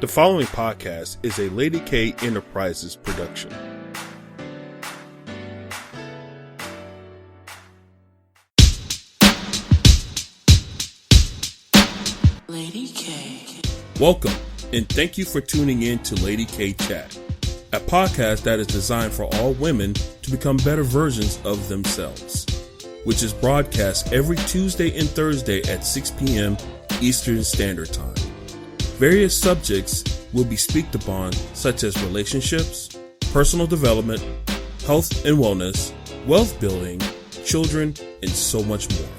The following podcast is a Lady K Enterprises production. Lady K. Welcome, and thank you for tuning in to Lady K Chat, a podcast that is designed for all women to become better versions of themselves, which is broadcast every Tuesday and Thursday at 6 p.m. Eastern Standard Time. Various subjects will be speaked upon, such as relationships, personal development, health and wellness, wealth building, children, and so much more.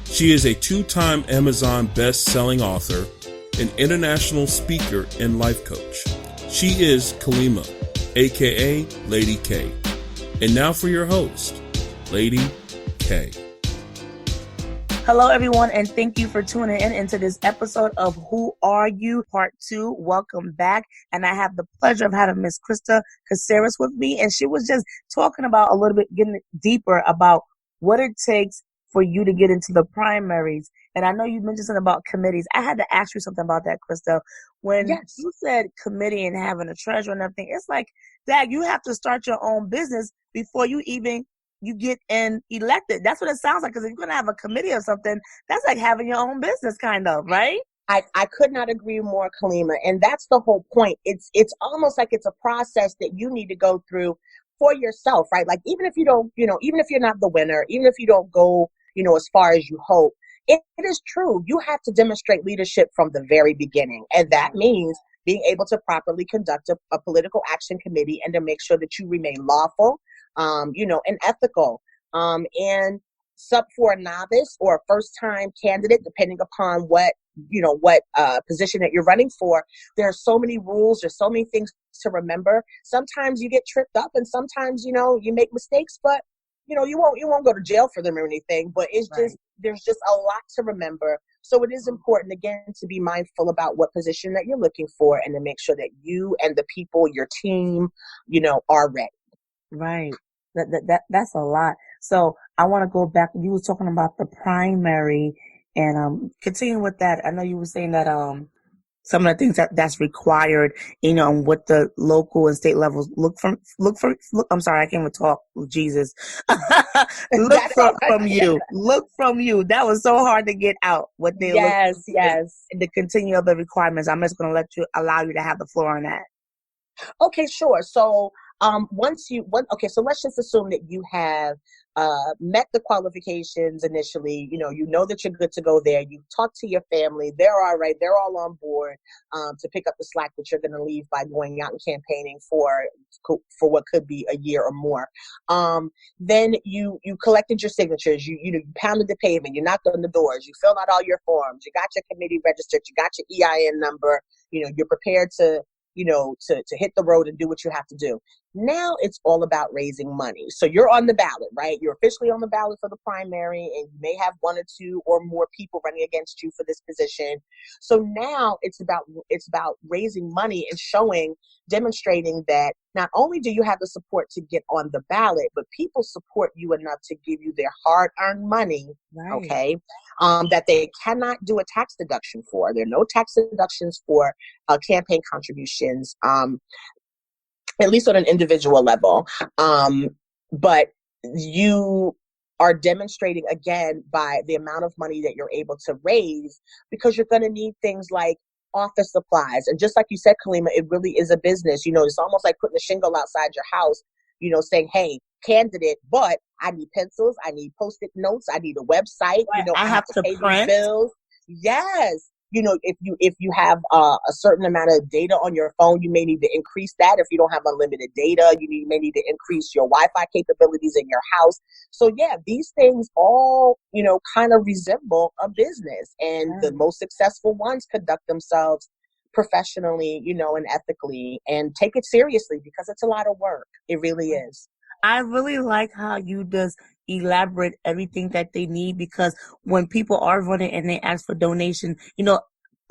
She is a two-time Amazon best-selling author, an international speaker, and life coach. She is Kalima, aka Lady K. And now for your host, Lady K. Hello, everyone, and thank you for tuning in into this episode of Who Are You Pt.2. Welcome back, and I have the pleasure of having Miss Christa Caceres with me, and she was just talking about a little bit, getting deeper about what it takes for you to get into the primaries. And I know you mentioned something about committees. I had to ask you something about that, Christa. When you said committee and having a treasurer and everything, it's like, Dad, you have to start your own business before you get elected. That's what it sounds like. Because if you're going to have a committee or something, that's like having your own business kind of, right? I could not agree more, Kalima. And that's the whole point. It's almost like it's a process that you need to go through for yourself, right? Like, even if you don't, even if you're not the winner, even if you don't go, as far as you hope, it is true. You have to demonstrate leadership from the very beginning. And that means being able to properly conduct a political action committee and to make sure that you remain lawful, and ethical. And for a novice or a first-time candidate, depending upon what position that you're running for, there are so many rules, there's so many things to remember. Sometimes you get tripped up, and sometimes, you make mistakes, but you won't go to jail for them or anything. But it's just, there's just a lot to remember. So it is important, again, to be mindful about what position that you're looking for and to make sure that you and the people, your team, are ready. Right. That's a lot. So I want to go back. You were talking about the primary and continuing with that. I know you were saying that some of the things that's required, and what the local and state levels look I'm sorry, I can't even talk. Jesus. From you. Look from you. That was so hard to get out. What they yes. And to continue other requirements. I'm just going to allow you to have the floor on that. Okay, sure. So so let's just assume that you have met the qualifications initially. You know that you're good to go there. You talk to your family. They're all right. They're all on board to pick up the slack that you're going to leave by going out and campaigning for what could be a year or more. Then you collected your signatures. You pounded the pavement. You knocked on the doors. You filled out all your forms. You got your committee registered. You got your EIN number. You're prepared to hit the road and do what you have to do. Now it's all about raising money. So you're on the ballot, right? You're officially on the ballot for the primary, and you may have one or two or more people running against you for this position. So now it's about raising money and demonstrating that not only do you have the support to get on the ballot, but people support you enough to give you their hard-earned money, okay, that they cannot do a tax deduction for. There are no tax deductions for campaign contributions, at least on an individual level. But you are demonstrating, again, by the amount of money that you're able to raise, because you're going to need things like office supplies. And just like you said, Kalima, it really is a business. It's almost like putting a shingle outside your house, saying, hey, candidate, but I need pencils, I need Post-it notes, I need a website, I have to pay print these bills. Yes. If you have a certain amount of data on your phone, you may need to increase that. If you don't have unlimited data, you may need to increase your Wi-Fi capabilities in your house. So yeah, these things all, kind of resemble a business, and the most successful ones conduct themselves professionally, and ethically, and take it seriously, because it's a lot of work. It really is. I really like how you just elaborate everything that they need, because when people are running and they ask for donation,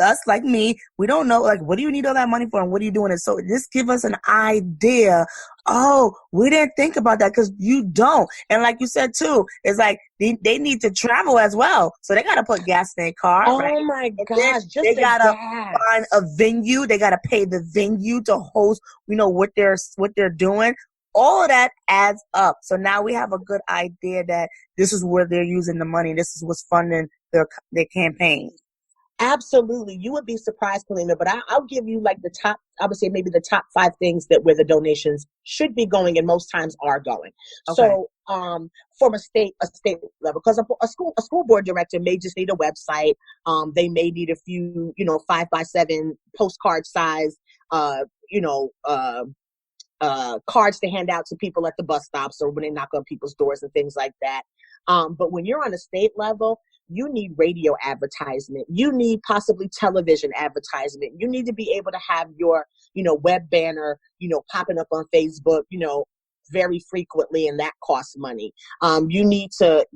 us, like me, we don't know, like, what do you need all that money for and what are you doing it? So this give us an idea. Oh, we didn't think about that because you don't. And like you said too, it's like they need to travel as well. So they got to put gas in their car. Oh right? my And gosh, just they the got to gas. find a venue. They got to pay the venue to host, what they're doing. All of that adds up. So now we have a good idea that this is where they're using the money. This is what's funding their campaign. Absolutely. You would be surprised, Kalina, but I'll give you like the top, I would say maybe the top 5 things that where the donations should be going and most times are going. Okay. So from a state level, because a school board director may just need a website. They may need a few, 5x7 postcard size, cards to hand out to people at the bus stops or when they knock on people's doors and things like that. But when you're on a state level, you need radio advertisement. You need possibly television advertisement. You need to be able to have your, web banner, popping up on Facebook, very frequently, and that costs money. You need to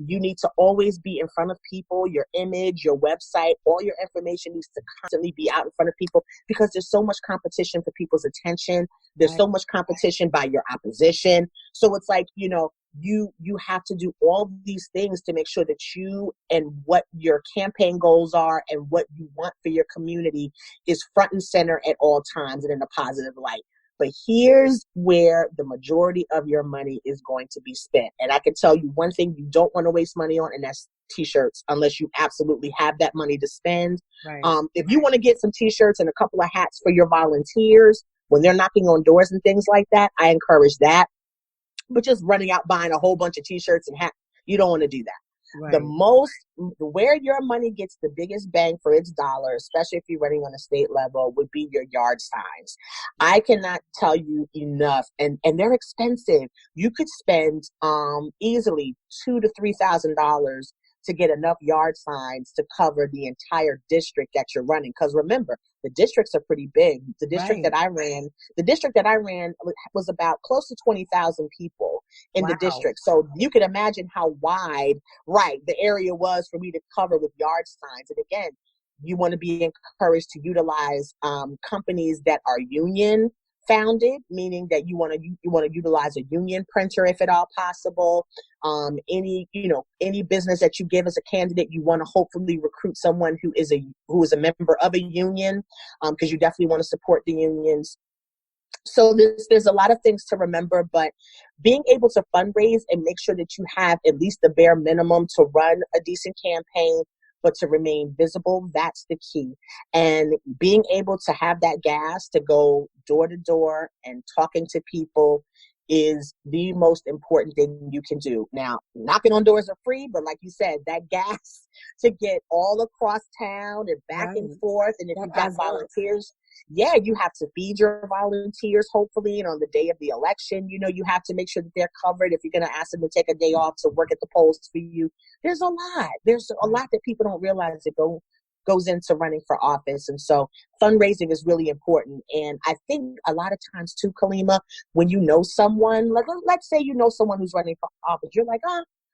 always be in front of people. Your image, your website, all your information needs to constantly be out in front of people because there's so much competition for people's attention. There's so much competition by your opposition. So it's like, you have to do all these things to make sure that you and what your campaign goals are and what you want for your community is front and center at all times and in a positive light. But here's where the majority of your money is going to be spent. And I can tell you one thing you don't want to waste money on, and that's t-shirts, unless you absolutely have that money to spend. Right. If you want to get some t-shirts and a couple of hats for your volunteers when they're knocking on doors and things like that, I encourage that. But just running out buying a whole bunch of t-shirts and hats, you don't want to do that. Right. Where your money gets the biggest bang for its dollar, especially if you're running on a state level, would be your yard signs. I cannot tell you enough, and they're expensive. You could spend easily $2,000 to $3,000 to get enough yard signs to cover the entire district that you're running. Because remember, the districts are pretty big. The district that I ran was about close to 20,000 people in the district. So you can imagine how wide, the area was for me to cover with yard signs. And again, you want to be encouraged to utilize companies that are union founded, meaning that you want to utilize a union printer if at all possible. Any business that you give as a candidate, you want to hopefully recruit someone who is a member of a union, because you definitely want to support the unions. So there's a lot of things to remember, but being able to fundraise and make sure that you have at least the bare minimum to run a decent campaign, but to remain visible, that's the key. And being able to have that gas to go door to door and talking to people is the most important thing you can do. Now, knocking on doors are free, but like you said, that gas to get all across town and back and forth. And if you've got volunteers, you have to feed your volunteers, hopefully. And on the day of the election, you have to make sure that they're covered. If you're going to ask them to take a day off to work at the polls for you, there's a lot. There's a lot that people don't realize that goes into running for office. And so fundraising is really important. And I think a lot of times too, Kalima, when you know someone, like let's say you know someone who's running for office, you're like,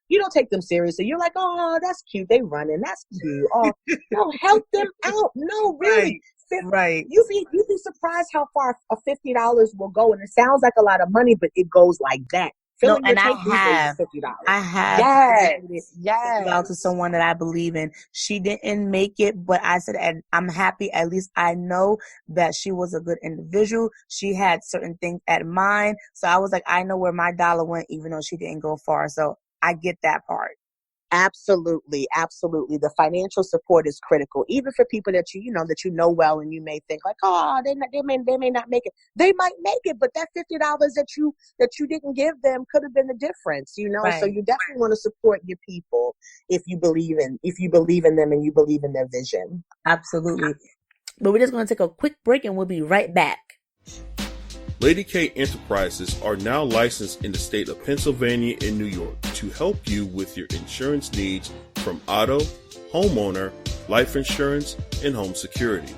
you don't take them seriously. You're like, oh, that's cute. They running. That's cute. Oh, no, help them out. No, really. Right. You'd be surprised how far a $50 will go. And it sounds like a lot of money, but it goes like that. No, and I have out to someone that I believe in. She didn't make it, but I said, and I'm happy. At least I know that she was a good individual. She had certain things at mind. So I was like, I know where my dollar went, even though she didn't go far. So I get that part. Absolutely. Absolutely. The financial support is critical, even for people that you know well, and you may think like, oh, they may not make it. They might make it, but that $50 that you didn't give them could have been the difference, Right. So you definitely want to support your people if you believe in them and you believe in their vision. Absolutely. But we're just going to take a quick break and we'll be right back. Lady K Enterprises are now licensed in the state of Pennsylvania and New York to help you with your insurance needs from auto, homeowner, life insurance, and home security.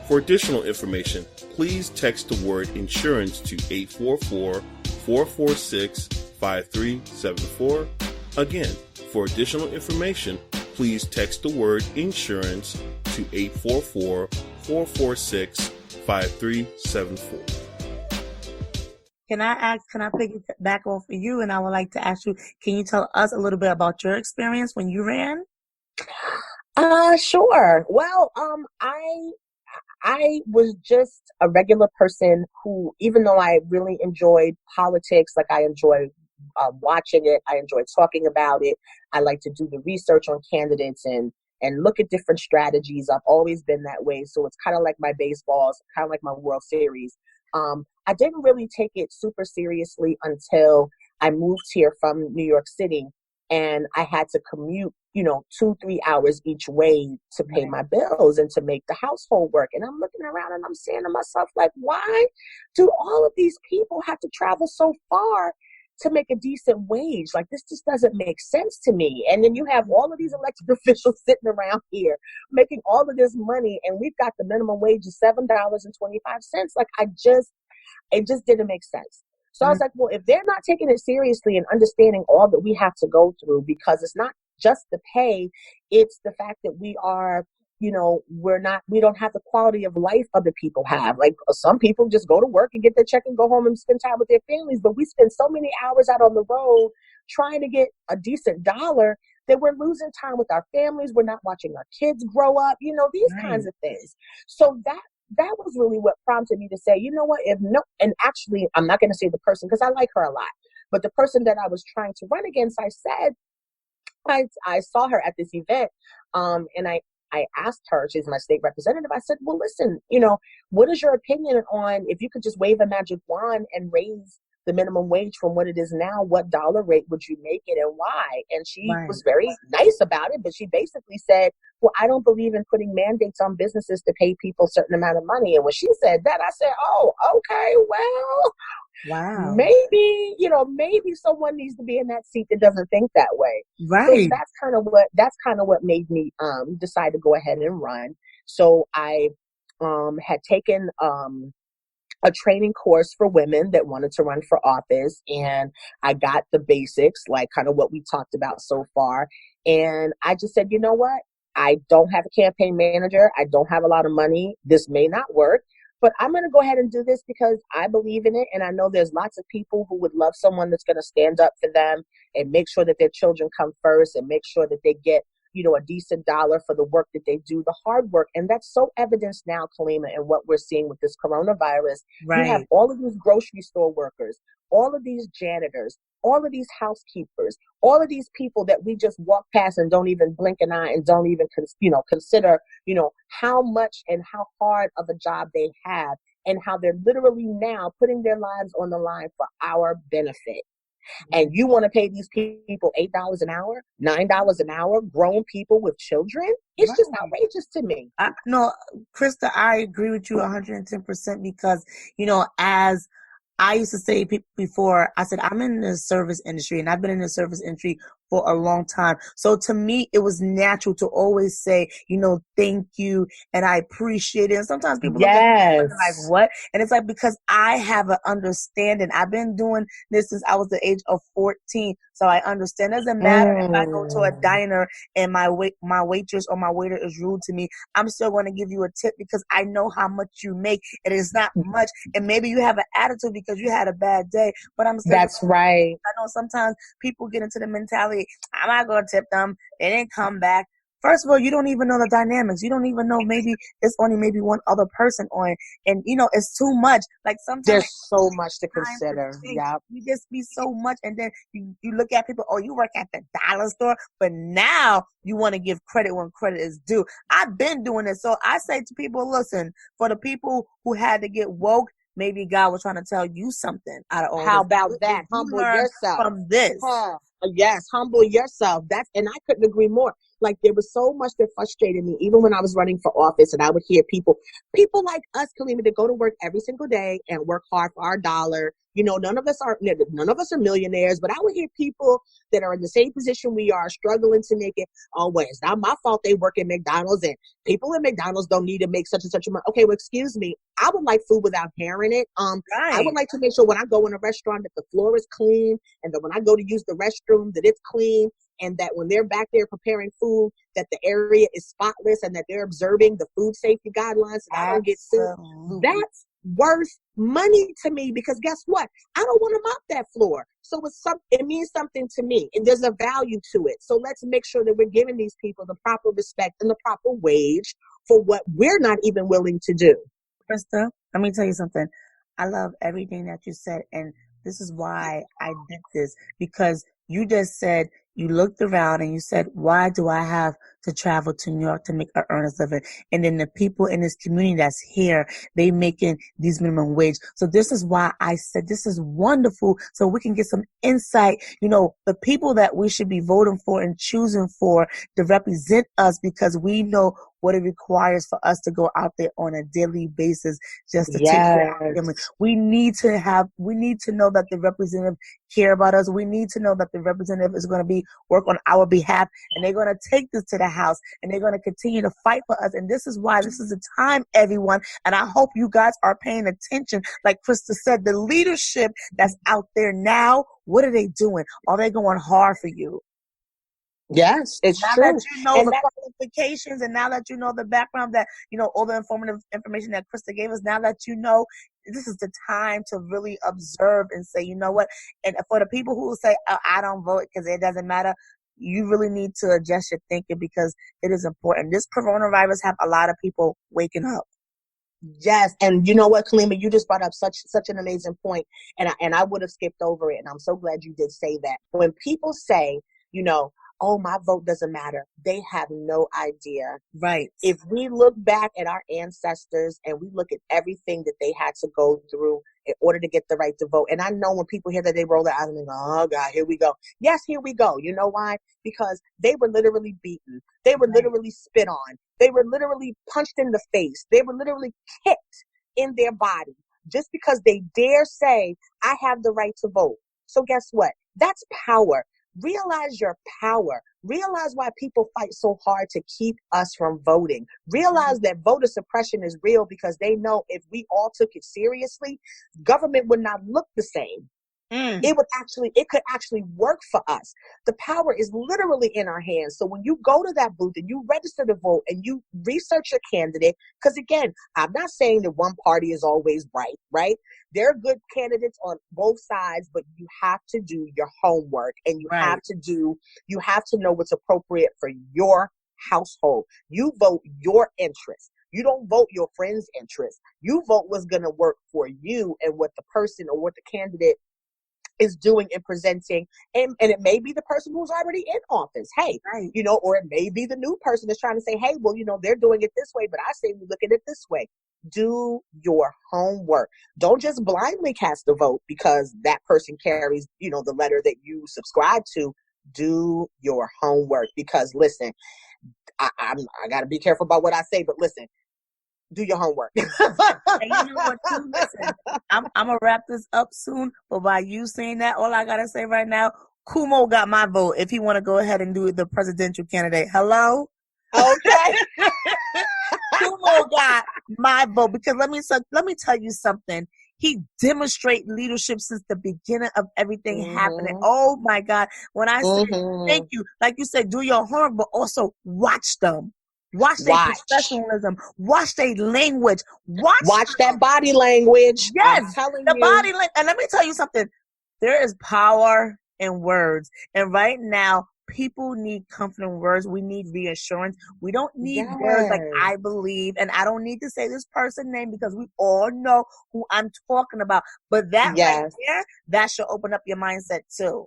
For additional information, please text the word insurance to 844-446-5374. Again, for additional information, please text the word insurance to 844-446-5374. Can I piggyback off of you? And I would like to ask you, can you tell us a little bit about your experience when you ran? Sure. Well, I was just a regular person who, even though I really enjoyed politics, like I enjoyed watching it, I enjoyed talking about it. I like to do the research on candidates and look at different strategies. I've always been that way. So it's kind of like my baseballs, kind of like my World Series. I didn't really take it super seriously until I moved here from New York City, and I had to commute, 2-3 hours each way to pay my bills and to make the household work. And I'm looking around and I'm saying to myself, like, why do all of these people have to travel so far to make a decent wage? Like, this just doesn't make sense to me. And then you have all of these elected officials sitting around here making all of this money, and we've got the minimum wage of $7.25. Like, it just didn't make sense. So I was like, well, if they're not taking it seriously and understanding all that we have to go through, because it's not just the pay, it's the fact that we are, we don't have the quality of life other people have. Like, some people just go to work and get their check and go home and spend time with their families. But we spend so many hours out on the road trying to get a decent dollar that we're losing time with our families. We're not watching our kids grow up, these kinds of things. So that was really what prompted me to say, you know what, and actually, I'm not going to say the person because I like her a lot, but the person that I was trying to run against, I said, I saw her at this event, and I asked her, she's my state representative, I said, well, listen, what is your opinion on if you could just wave a magic wand and raise the minimum wage from what it is now, what dollar rate would you make it and why? And she was very nice about it, but she basically said, well, I don't believe in putting mandates on businesses to pay people a certain amount of money. And when she said that, I said, oh, okay, well, maybe someone needs to be in that seat that doesn't think that way. Right. So that's kind of what made me decide to go ahead and run. So I had taken a training course for women that wanted to run for office, and I got the basics, like kind of what we talked about so far. And I just said, you know what? I don't have a campaign manager. I don't have a lot of money. This may not work, but I'm going to go ahead and do this because I believe in it. And I know there's lots of people who would love someone that's going to stand up for them and make sure that their children come first and make sure that they get, a decent dollar for the work that they do, the hard work. And that's so evidenced now, Kalima, and what we're seeing with this coronavirus. You have all of these grocery store workers, all of these janitors, all of these housekeepers, all of these people that we just walk past and don't even blink an eye and don't even, consider, how much and how hard of a job they have and how they're literally now putting their lives on the line for our benefit. And you want to pay these people $8 an hour, $9 an hour, grown people with children? It's just outrageous to me. No, Christa, I agree with you 110% because, as I used to say before, I said, I'm in the service industry and I've been in the service industry for a long time. So to me, it was natural to always say, thank you and I appreciate it. And sometimes people look at me like, what? And it's like, because I have an understanding. I've been doing this since I was the age of 14. So I understand. It doesn't matter if I go to a diner and my waitress or my waiter is rude to me. I'm still going to give you a tip because I know how much you make. It is not much. And maybe you have an attitude because you had a bad day. But I'm still. That's right. I know sometimes people get into the mentality, I'm not going to tip them. They didn't come back. First of all, you don't even know the dynamics. You don't even know maybe it's only maybe one other person on. And, it's too much. Like sometimes there's so much to consider. Yeah. You just be so much. And then you look at people, oh, you work at the dollar store. But now you want to give credit when credit is due. I've been doing it. So I say to people, listen, for the people who had to get woke, maybe God was trying to tell you something out of all How this. about that? Humble yourself. From this. Yes, humble yourself. And I couldn't agree more. Like, there was so much that frustrated me, even when I was running for office, and I would hear people like us, Kalima, that go to work every single day and work hard for our dollar. None of us are millionaires, but I would hear people that are in the same position we are, struggling to make it. Oh, well, it's not my fault they work at McDonald's, and people at McDonald's don't need to make such and such a money. Okay, well, excuse me. I would like food without hair in it. I would like to make sure when I go in a restaurant that the floor is clean, and that when I go to use the restroom that it's clean. and that when they're back there preparing food, that the area is spotless and that they're observing the food safety guidelines and I don't get sick. That's worth money to me because guess what? I don't want to mop that floor. So it means something to me and there's a value to it. So let's make sure that we're giving these people the proper respect and the proper wage for what we're not even willing to do. Krista, let me tell you something. I love everything that you said, and this is why I did this, because you just said you looked around and you said, why do I have to travel to New York to make an earnest living? And then the people in this community that's here, they making these minimum wage. So this is why I said this is wonderful, so we can get some insight, the people that we should be voting for and choosing for to represent us, because we know what it requires for us to go out there on a daily basis just to take care of our family. We need to know that the representative care about us. We need to know that the representative is going to work on our behalf, and they're going to take this to the House, and they're going to continue to fight for us. And this is why this is the time, everyone. And I hope you guys are paying attention. Like Christa said, the leadership that's out there now, what are they doing? Are they going hard for you? Yes, it's now true. Now that you know the qualifications, and now that you know the background, that all the informative information that Christa gave us, now that you know, this is the time to really observe and say, you know what? And for the people who will say, oh, I don't vote because it doesn't matter, you really need to adjust your thinking because it is important. This coronavirus have a lot of people waking up. Yes, and you know what, Kalima, you just brought up such an amazing point, and I would have skipped over it, and I'm so glad you did say that. When people say, oh, my vote doesn't matter, they have no idea. Right. If we look back at our ancestors and we look at everything that they had to go through in order to get the right to vote, and I know when people hear that, they roll their eyes and they go, oh, God, here we go. Yes, here we go. You know why? Because they were literally beaten. They were literally spit on. They were literally punched in the face. They were literally kicked in their body just because they dare say, I have the right to vote. So guess what? That's power. Realize your power. Realize why people fight so hard to keep us from voting. Realize that voter suppression is real because they know if we all took it seriously, government would not look the same. It could actually work for us. The power is literally in our hands. So when you go to that booth and you register to vote and you research your candidate, because again, I'm not saying that one party is always right? There are good candidates on both sides, but you have to do your homework and you have to know what's appropriate for your household. You vote your interest. You don't vote your friend's interest. You vote what's going to work for you and what the person or what the candidate is doing and presenting, and it may be the person who's already in office. Hey, or it may be the new person that's trying to say, hey, well, they're doing it this way, but I say we look at it this way. Do your homework. Don't just blindly cast a vote because that person carries, the letter that you subscribe to. Do your homework because listen, I got to be careful about what I say, but listen, do your homework. And you know what, too? Listen, I'm gonna wrap this up soon, but by you saying that, all I gotta say right now, Kumo got my vote if he want to go ahead and do the presidential candidate. Hello? Okay. Kumo got my vote because let me tell you something. He demonstrate leadership since the beginning of everything happening. Oh my God. When I say thank you, like you said, do your homework, but also watch them. Watch their professionalism. Watch their language. Watch that body language. Yes, the body language. And let me tell you something. There is power in words. And right now, people need comforting words. We need reassurance. We don't need words like I believe. And I don't need to say this person's name because we all know who I'm talking about. But that right there, that should open up your mindset too.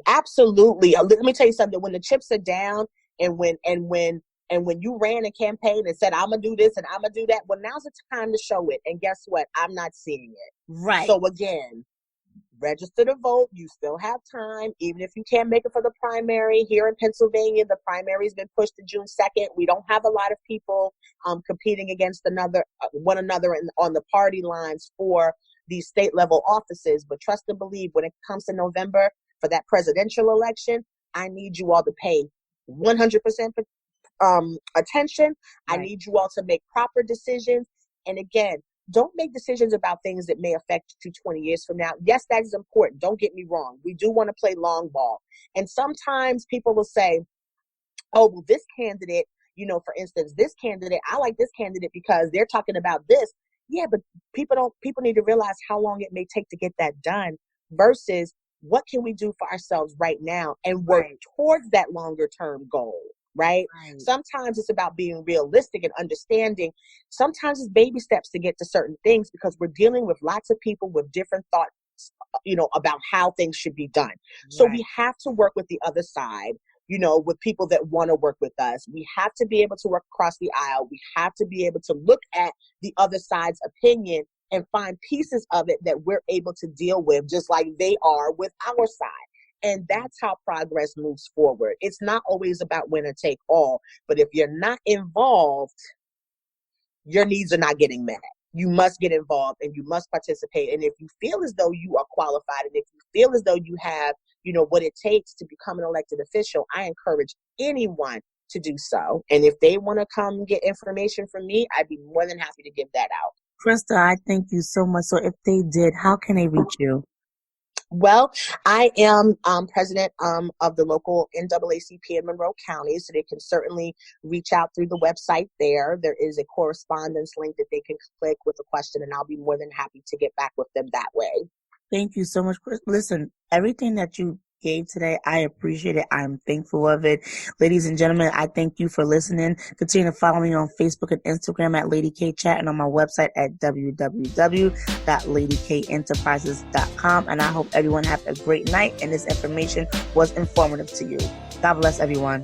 Absolutely. Let me tell you something. When the chips are down and when you ran a campaign and said, I'm going to do this and I'm going to do that, well, now's the time to show it. And guess what? I'm not seeing it. Right. So again, register to vote. You still have time. Even if you can't make it for the primary here in Pennsylvania, the primary has been pushed to June 2nd. We don't have a lot of people competing against one another on the party lines for these state level offices. But trust and believe, when it comes to November for that presidential election, I need you all to pay 100% attention. Right. I need you all to make proper decisions. And again, Don't make decisions about things that may affect you 20 years from now. Yes, that is important. Don't get me wrong. We do want to play long ball. And sometimes people will say, oh, well, this candidate, for instance, this candidate, I like this candidate because they're talking about this. Yeah, but people need to realize how long it may take to get that done versus what can we do for ourselves right now and work towards that longer term goal, right? Sometimes it's about being realistic and understanding. Sometimes it's baby steps to get to certain things because we're dealing with lots of people with different thoughts, about how things should be done. So we have to work with the other side, with people that want to work with us. We have to be able to work across the aisle. We have to be able to look at the other side's opinion and find pieces of it that we're able to deal with, just like they are with our side. And that's how progress moves forward. It's not always about winner take all, but if you're not involved, your needs are not getting met. You must get involved and you must participate. And if you feel as though you are qualified and if you feel as though you have, what it takes to become an elected official, I encourage anyone to do so. And if they want to come get information from me, I'd be more than happy to give that out. Christa, I thank you so much. So if they did, how can they reach you? Well, I am president of the local NAACP in Monroe County, so they can certainly reach out through the website there. There is a correspondence link that they can click with a question, and I'll be more than happy to get back with them that way. Thank you so much, Chris. Listen, everything that you gave today, I appreciate it. I'm thankful of it. Ladies and gentlemen, I thank you for listening. Continue to follow me on Facebook and Instagram at Lady K Chat and on my website at www.ladykenterprises.com. And I hope everyone have a great night and this information was informative to you. God bless everyone.